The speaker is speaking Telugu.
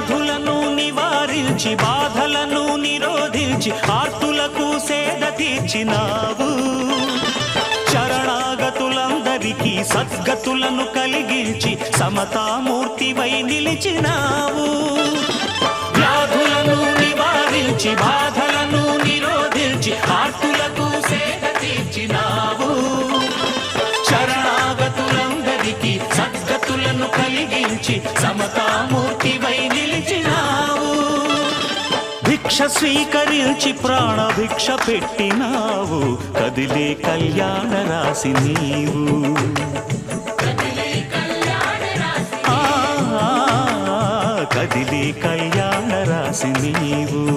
వ్యాధులను నివారించి బాధలను నిరోధించి ఆర్తులకు సేద తీర్చినావు. శరణాగతులందరికీ సద్గతులను కలిగించి సమతామూర్తివై నిలిచినావు. వ్యాధులను నివారించి బాధలను నిరోధించి ఆర్తులకు సేద తీర్చినావు. శరణాగతులందరికీ సద్గతులను కలిగించి సమతామూర్తివై నిలిచినావు. భిక్ష స్వీకరించి ప్రాణభిక్ష పెట్టినావు. కదిలే కళ్యాణ రాశి నీవు. కదిలే కళ్యాణ రాశి నీవు.